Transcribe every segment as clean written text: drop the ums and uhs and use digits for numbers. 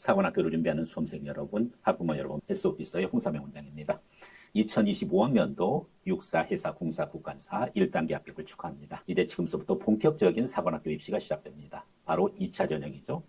사관학교를 준비하는 수험생 여러분, 학부모 여러분, S오피서의 홍삼영 원장입니다. 2025학년도 육사회사 공사국간사 1단계 합격을 축하합니다. 이제 지금서부터 본격적인 사관학교 입시가 시작됩니다. 바로 2차 전형이죠.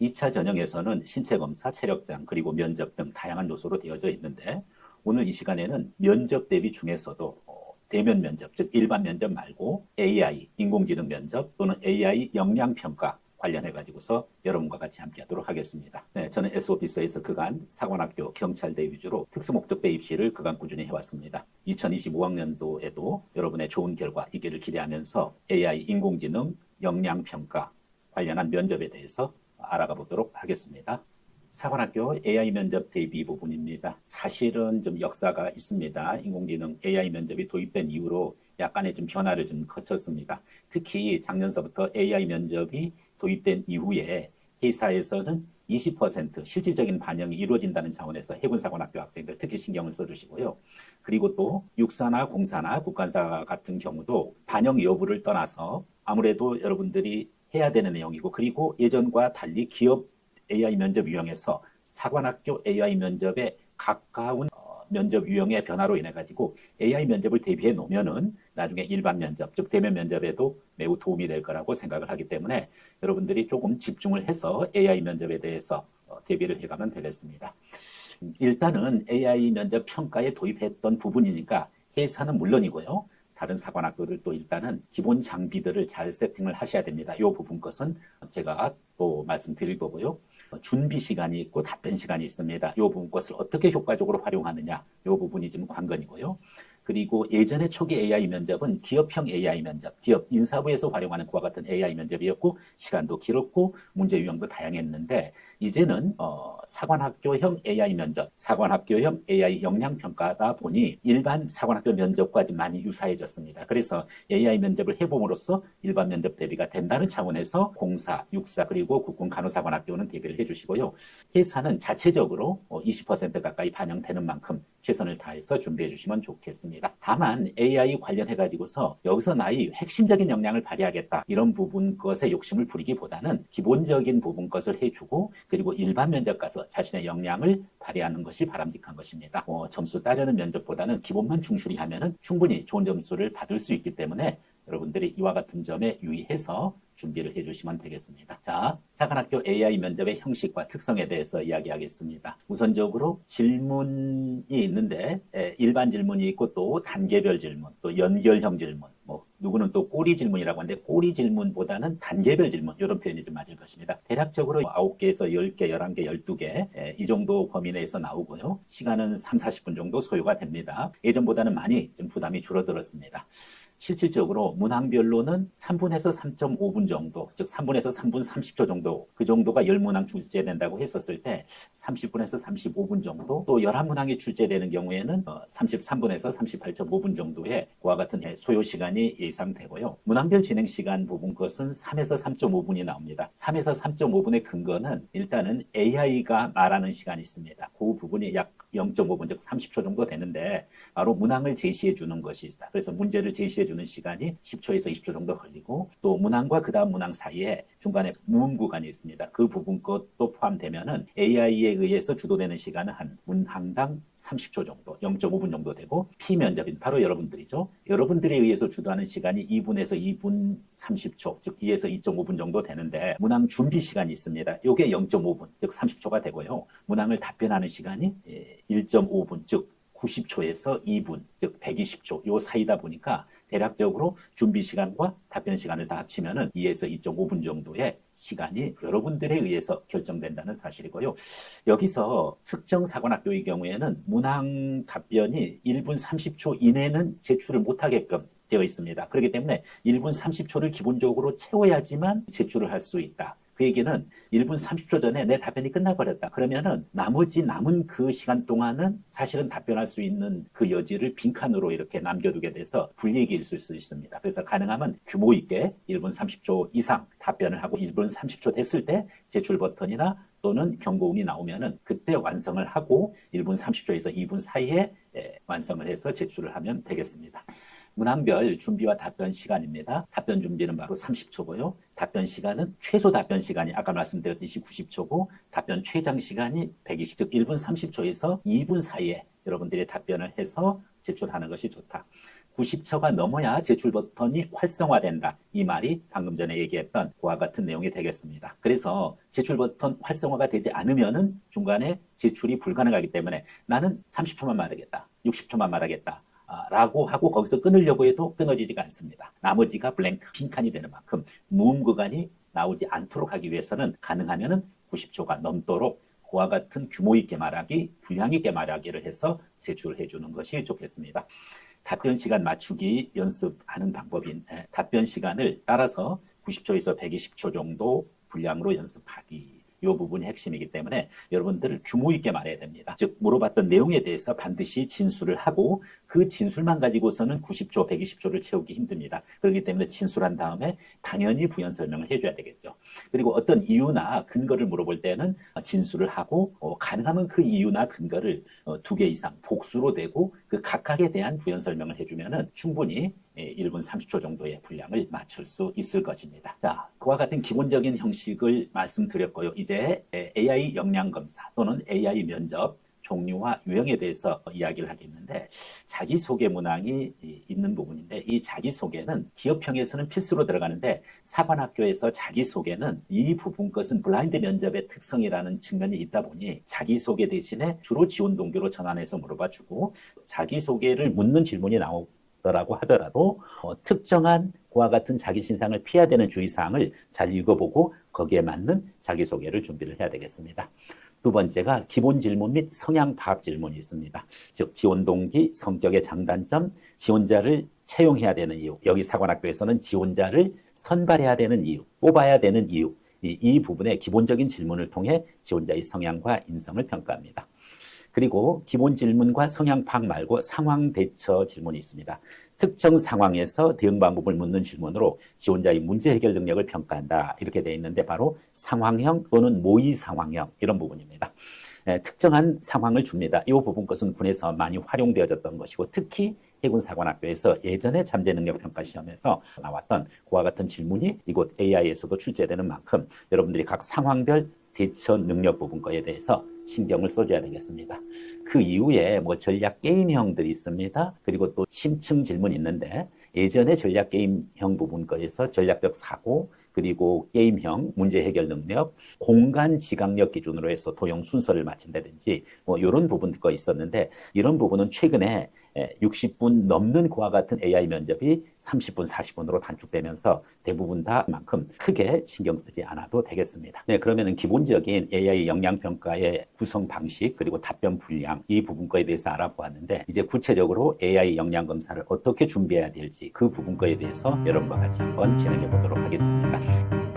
2차 전형에서는 신체검사, 체력장, 그리고 면접 등 다양한 요소로 되어져 있는데, 오늘 이 시간에는 면접 대비 중에서도 대면 면접, 즉 일반 면접 말고 AI, 인공지능 면접 또는 AI 역량평가 관련해가지고서 여러분과 같이 함께하도록 하겠습니다. 네, 저는 S오피서에서 그간 사관학교, 경찰대 위주로 특수목적대 입시를 그간 꾸준히 해왔습니다. 2025학년도에도 여러분의 좋은 결과 있기를 기대하면서 AI, 인공지능 역량평가 관련한 면접에 대해서 알아가 보도록 하겠습니다. 사관학교 AI 면접 대비 부분입니다. 사실은 좀 역사가 있습니다. 인공지능 AI 면접이 도입된 이후로 약간의 좀 변화를 좀 거쳤습니다. 특히 작년서부터 AI 면접이 도입된 이후에 회사에서는 20% 실질적인 반영이 이루어진다는 차원에서 해군사관학교 학생들 특히 신경을 써주시고요. 그리고 또 육사나 공사나 국간사 같은 경우도 반영 여부를 떠나서 아무래도 여러분들이 해야 되는 내용이고, 그리고 예전과 달리 기업 AI 면접 유형에서 사관학교 AI 면접에 가까운 면접 유형의 변화로 인해 가지고 AI 면접을 대비해 놓으면은 나중에 일반 면접, 즉 대면 면접에도 매우 도움이 될 거라고 생각을 하기 때문에 여러분들이 조금 집중을 해서 AI 면접에 대해서 대비를 해가면 되겠습니다. 일단은 AI 면접 평가에 도입했던 부분이니까 회사는 물론이고요. 다른 사관학교들 또 일단은 기본 장비들을 잘 세팅을 하셔야 됩니다. 이 부분 것은 제가 또 말씀드릴 거고요. 준비 시간이 있고 답변 시간이 있습니다. 이 부분 것을 어떻게 효과적으로 활용하느냐, 이 부분이 좀 관건이고요. 그리고 예전에 초기 AI 면접은 기업형 AI 면접, 기업 인사부에서 활용하는 그와 같은 AI 면접이었고 시간도 길었고 문제 유형도 다양했는데, 이제는 사관학교형 AI 면접, 사관학교형 AI 역량평가다 보니 일반 사관학교 면접과 좀 많이 유사해졌습니다. 그래서 AI 면접을 해봄으로써 일반 면접 대비가 된다는 차원에서 공사, 육사 그리고 국군 간호사관학교는 대비를 해주시고요. 회사는 자체적으로 20% 가까이 반영되는 만큼 최선을 다해서 준비해 주시면 좋겠습니다. 다만 AI 관련해가지고서 여기서 나의 핵심적인 역량을 발휘하겠다 이런 부분 것에 욕심을 부리기보다는 기본적인 부분 것을 해주고, 그리고 일반 면접 가서 자신의 역량을 발휘하는 것이 바람직한 것입니다. 점수 따려는 면접보다는 기본만 충실히 하면은 충분히 좋은 점수를 받을 수 있기 때문에 여러분들이 이와 같은 점에 유의해서 준비를 해주시면 되겠습니다. 자, 사관학교 AI 면접의 형식과 특성에 대해서 이야기하겠습니다. 우선적으로 질문이 있는데 일반 질문이 있고 또 단계별 질문, 또 연결형 질문, 누구는 또 꼬리 질문이라고 하는데 꼬리 질문보다는 단계별 질문, 이런 표현이 좀 맞을 것입니다. 대략적으로 9개에서 10개, 11개, 12개 이 정도 범위 내에서 나오고요. 시간은 3, 40분 정도 소요가 됩니다. 예전보다는 많이 좀 부담이 줄어들었습니다. 실질적으로 문항별로는 3분에서 3.5분 정도, 즉 3분에서 3분 30초 정도, 그 정도가 10문항 출제된다고 했었을 때 30분에서 35분 정도, 또 11문항이 출제되는 경우에는 33분에서 38.5분 정도의 그와 같은 소요 시간이 예상되고요. 문항별 진행 시간 부분 것은 3에서 3.5분이 나옵니다. 3에서 3.5분의 근거는 일단은 AI가 말하는 시간이 있습니다. 그 부분이 약 0.5분, 즉 30초 정도 되는데 바로 문항을 제시해 주는 것이 있어요. 그래서 문제를 제시해 주는 시간이 10초에서 20초 정도 걸리고, 또 문항과 그 다음 문항 사이에 중간에 무음 구간이 있습니다. 그 부분 것도 포함되면은 AI에 의해서 주도되는 시간은 한 문항당 30초 정도, 0.5분 정도 되고, 피면접인 바로 여러분들이죠. 여러분들에 의해서 주도하는 시간이 2분에서 2분 30초, 즉 2에서 2.5분 정도 되는데 문항 준비 시간이 있습니다. 이게 0.5분, 즉 30초가 되고요. 문항을 답변하는 시간이 1.5분, 즉 90초에서 2분, 즉 120초 요 사이다 보니까 대략적으로 준비 시간과 답변 시간을 다 합치면은 2에서 2.5분 정도의 시간이 여러분들에 의해서 결정된다는 사실이고요. 여기서 특정 사관학교의 경우에는 문항 답변이 1분 30초 이내는 제출을 못하게끔 되어 있습니다. 그렇기 때문에 1분 30초를 기본적으로 채워야지만 제출을 할 수 있다. 그 얘기는 1분 30초 전에 내 답변이 끝나버렸다. 그러면은 나머지 남은 그 시간 동안은 사실은 답변할 수 있는 그 여지를 빈칸으로 이렇게 남겨두게 돼서 불이익일 수 있습니다. 그래서 가능하면 규모 있게 1분 30초 이상 답변을 하고 1분 30초 됐을 때 제출 버튼이나 또는 경고음이 나오면은 그때 완성을 하고 1분 30초에서 2분 사이에 완성을 해서 제출을 하면 되겠습니다. 문항별 준비와 답변 시간입니다. 답변 준비는 바로 30초고요. 답변 시간은 최소 답변 시간이 아까 말씀드렸듯이 90초고 답변 최장 시간이 120, 즉 1분 30초에서 2분 사이에 여러분들이 답변을 해서 제출하는 것이 좋다. 90초가 넘어야 제출 버튼이 활성화된다. 이 말이 방금 전에 얘기했던 그와 같은 내용이 되겠습니다. 그래서 제출 버튼 활성화가 되지 않으면은 중간에 제출이 불가능하기 때문에 나는 30초만 말하겠다. 60초만 말하겠다. 라고 하고 거기서 끊으려고 해도 끊어지지가 않습니다. 나머지가 블랭크, 빈칸이 되는 만큼 무음 구간이 나오지 않도록 하기 위해서는 가능하면은 90초가 넘도록 그와 같은 규모 있게 말하기, 분량 있게 말하기를 해서 제출해 주는 것이 좋겠습니다. 답변 시간 맞추기 연습하는 방법인 답변 시간을 따라서 90초에서 120초 정도 분량으로 연습하기. 이 부분이 핵심이기 때문에 여러분들 규모 있게 말해야 됩니다. 즉 물어봤던 내용에 대해서 반드시 진술을 하고 그 진술만 가지고서는 90초, 120초를 채우기 힘듭니다. 그렇기 때문에 진술한 다음에 당연히 부연 설명을 해줘야 되겠죠. 그리고 어떤 이유나 근거를 물어볼 때는 진술을 하고 가능하면 그 이유나 근거를 2개 이상 복수로 대고 그 각각에 대한 부연 설명을 해주면은 충분히 1분 30초 정도의 분량을 맞출 수 있을 것입니다. 자, 그와 같은 기본적인 형식을 말씀드렸고요. 이제 AI 역량검사 또는 AI 면접 종류와 유형에 대해서 이야기를 하겠는데 자기소개 문항이 있는 부분인데 이 자기소개는 기업형에서는 필수로 들어가는데 사관학교에서 자기소개는 이 부분 것은 블라인드 면접의 특성이라는 측면이 있다 보니 자기소개 대신에 주로 지원 동기로 전환해서 물어봐주고 자기소개를 묻는 질문이 나오더라고 하더라도 특정한 그와 같은 자기 신상을 피해야 되는 주의사항을 잘 읽어보고 거기에 맞는 자기소개를 준비를 해야 되겠습니다. 두 번째가 기본 질문 및 성향 파악 질문이 있습니다. 즉 지원 동기, 성격의 장단점, 지원자를 채용해야 되는 이유, 여기 사관학교에서는 지원자를 선발해야 되는 이유, 뽑아야 되는 이유, 이 부분의 기본적인 질문을 통해 지원자의 성향과 인성을 평가합니다. 그리고 기본 질문과 성향 파악 말고 상황 대처 질문이 있습니다. 특정 상황에서 대응 방법을 묻는 질문으로 지원자의 문제 해결 능력을 평가한다. 이렇게 되어 있는데 바로 상황형 또는 모의 상황형 이런 부분입니다. 특정한 상황을 줍니다. 이 부분 것은 군에서 많이 활용되어졌던 것이고 특히 해군사관학교에서 예전에 잠재능력평가 시험에서 나왔던 그와 같은 질문이 이곳 AI에서도 출제되는 만큼 여러분들이 각 상황별 대처 능력 부분 거에 대해서 신경을 써줘야 되겠습니다. 그 이후에 뭐 전략 게임형들이 있습니다. 그리고 또 심층 질문이 있는데 예전에 전략 게임형 부분 거에서 전략적 사고, 그리고 게임형 문제 해결 능력, 공간 지각력 기준으로 해서 도형 순서를 맞춘다든지 뭐 이런 부분도 있었는데 이런 부분은 최근에 60분 넘는 그와 같은 AI 면접이 30분, 40분으로 단축되면서 대부분 다만큼 크게 신경 쓰지 않아도 되겠습니다. 네, 그러면은 기본적인 AI 역량평가의 구성 방식 그리고 답변 분량 이 부분 거에 대해서 알아보았는데 이제 구체적으로 AI 역량 검사를 어떻게 준비해야 될지 그 부분 거에 대해서 여러분과 같이 한번 진행해 보도록 하겠습니다.